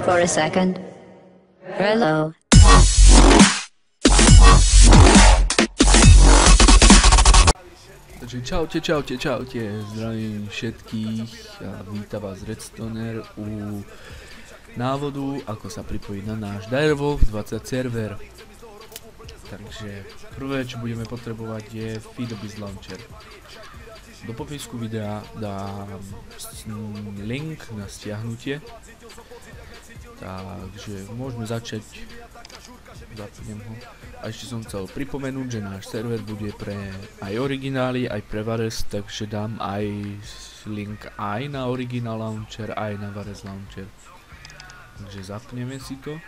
that for a second? Hello. Takže čaute, zdravím všetkých a vítam vás Redstoner u návodu, ako sa pripojiť na náš Direwolf 20 server. Takže prvé, čo budeme potrebovať, je Feedobiz Launcher. Do popisku videa dám link na stiahnutie, takže môžeme začať. Zapnem ho. A ešte som chcel pripomenúť, že náš server bude pre aj originály, aj pre Varez, takže dám aj link aj na Original Launcher, aj na Varez Launcher. Takže zapneme si to.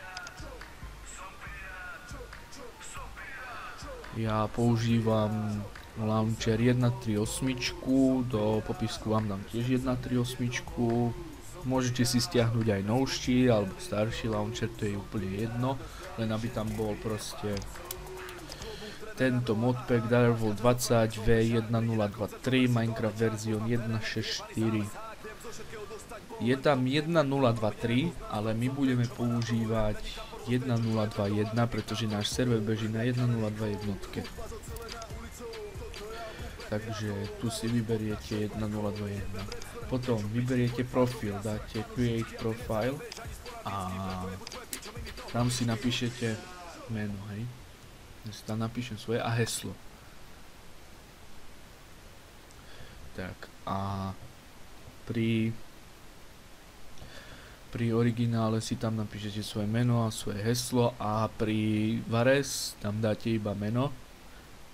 Ja používam Launcher 1.3.8, do popisku vám dám tiež 1.3.8. Môžete si stiahnuť aj novší alebo starší launcher, to je úplne jedno, len aby tam bol proste tento modpack Direwolf 20 V1023 Minecraft verzión 1.6.4. Je tam 1.023, ale my budeme používať 1.021, pretože náš server beží na 1.021 jednotke. Takže tu si vyberiete 1.021. Potom vyberiete profil, dáte Create Profile a tam si napíšete meno, hej. Ja si tam napíšem svoje a heslo. Tak a pri originále si tam napíšete svoje meno a svoje heslo a pri Varez tam dáte iba meno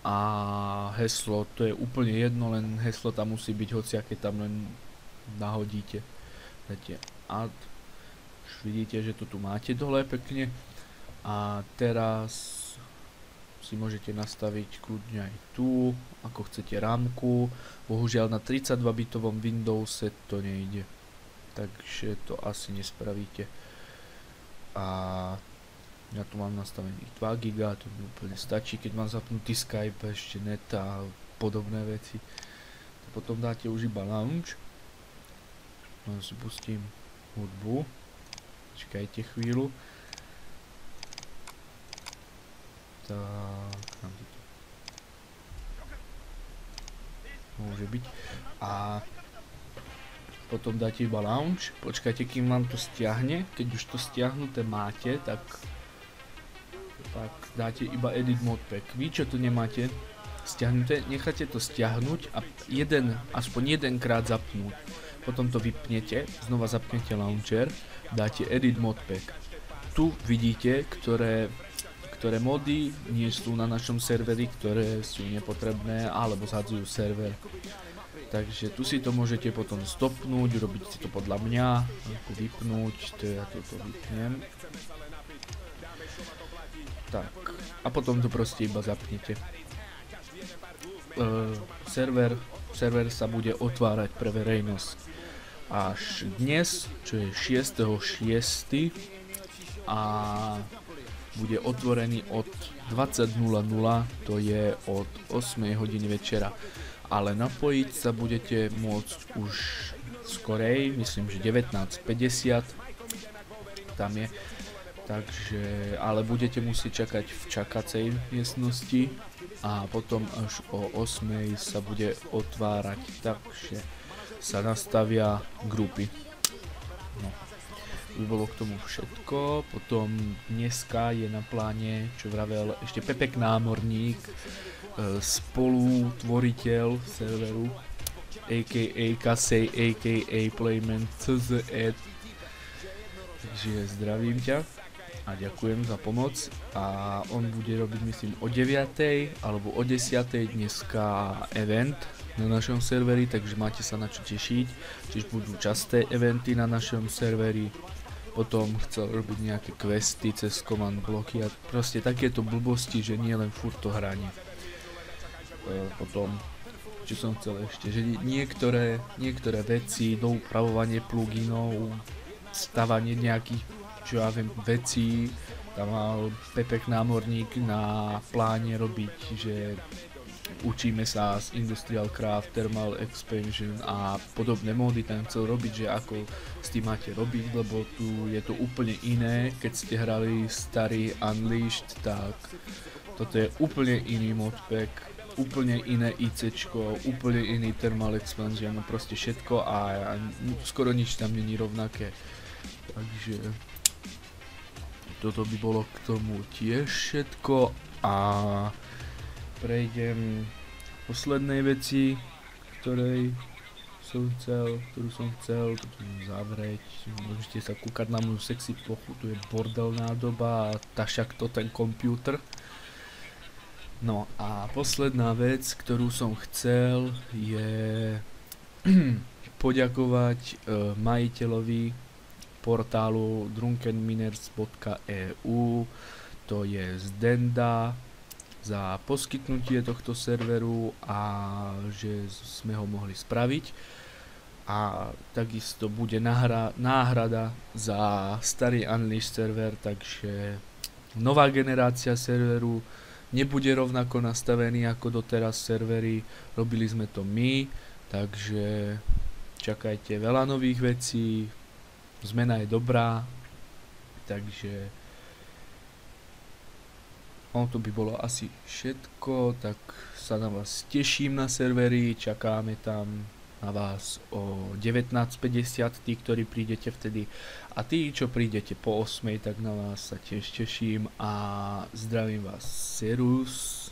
a heslo, to je úplne jedno, len heslo tam musí byť hociaké tam len nahodíte. Dáte add, už vidíte, že to tu máte dole pekne a teraz si môžete nastaviť kľudne aj tu, ako chcete rámku. Bohužiaľ na 32 bitovom Windowse to nejde, takže to asi nespravíte. A ja tu mám nastavených 2 GB, to mi úplne stačí, keď mám zapnutý Skype, ešte net a podobné veci. Potom dáte už iba launch. Ja si pustím hudbu. Čakajte chvíľu. Tak, tam to môže byť. A potom dáte iba launch. Počkajte, kým vám to stiahne. Keď už to stiahnuté máte, tak dáte iba edit modpack. Vy, čo tu nemáte stiahnuté, necháte to stiahnuť a aspoň jedenkrát zapnúť. Potom to vypnete, znova zapnete launcher, dáte edit modpack. Tu vidíte, ktoré mody nie sú na našom serveri, ktoré sú nepotrebné alebo zhadzujú server. Takže tu si to môžete potom stopnúť, robiť si to podľa mňa, ako vypnúť, to ja toto vypnem. Tak, a potom to proste iba zapnete. Server sa bude otvárať pre verejnosť až dnes, čo je 6.6. a bude otvorený od 20.00, to je od 8 hodiny večera. Ale napojiť sa budete môcť už skorej, myslím, že 19.50 tam je. Takže, ale budete musieť čakať v čakacej miestnosti a potom až o 8 sa bude otvárať, takže sa nastavia grupy. No, by bolo k tomu všetko. Potom dneska je na pláne, čo vravel ešte Pepek Námorník, spolutvoriteľ serveru, a.k.a. Kasej, a.k.a. Playman CZE. Takže zdravím ťa a ďakujem za pomoc a on bude robiť, myslím, o 9. alebo o 10. dneska event na našom serveri, takže máte sa na čo tešiť, čiže budú časté eventy na našom serveri. Potom chcel robiť nejaké questy cez command bloky a proste takéto blbosti, že nie len furt to hranie. Potom, čo som chcel ešte, že niektoré veci, doupravovanie pluginov, stavanie nejakých, čo ja viem, vecí, tam mal Pepek Námorník na pláne robiť, že učíme sa z Industrial Craft, Thermal Expansion a podobné módy. Tam chcel robiť, že ako s tým máte robiť, lebo tu je to úplne iné. Keď ste hrali starý Unleashed, tak toto je úplne iný modpack, úplne iné ICčko, úplne iný Thermal Expansion, no proste všetko a skoro nič tam není rovnaké. Takže toto by bolo k tomu tiež všetko a prejdem k poslednej veci, ktorú som chcel toto zavrieť. Môžete sa kúkať na moju sexy plochu, tu je bordelná doba a tašak to ten počítač. No a posledná vec, ktorú som chcel, je poďakovať majiteľovi portálu drunkenminers.eu, to je Zdenda, za poskytnutie tohto serveru a že sme ho mohli spraviť. A takisto bude náhrada za starý Unleashed server, takže nová generácia serveru nebude rovnako nastavený ako doteraz servery, robili sme to my, takže čakajte veľa nových vecí, zmena je dobrá, takže to by bolo asi všetko, tak sa na vás teším na servery, čakáme tam na vás o 19:50, tí, ktorí prídete vtedy a tí, čo prídete po 8, tak na vás sa tiež teším a zdravím vás, serus.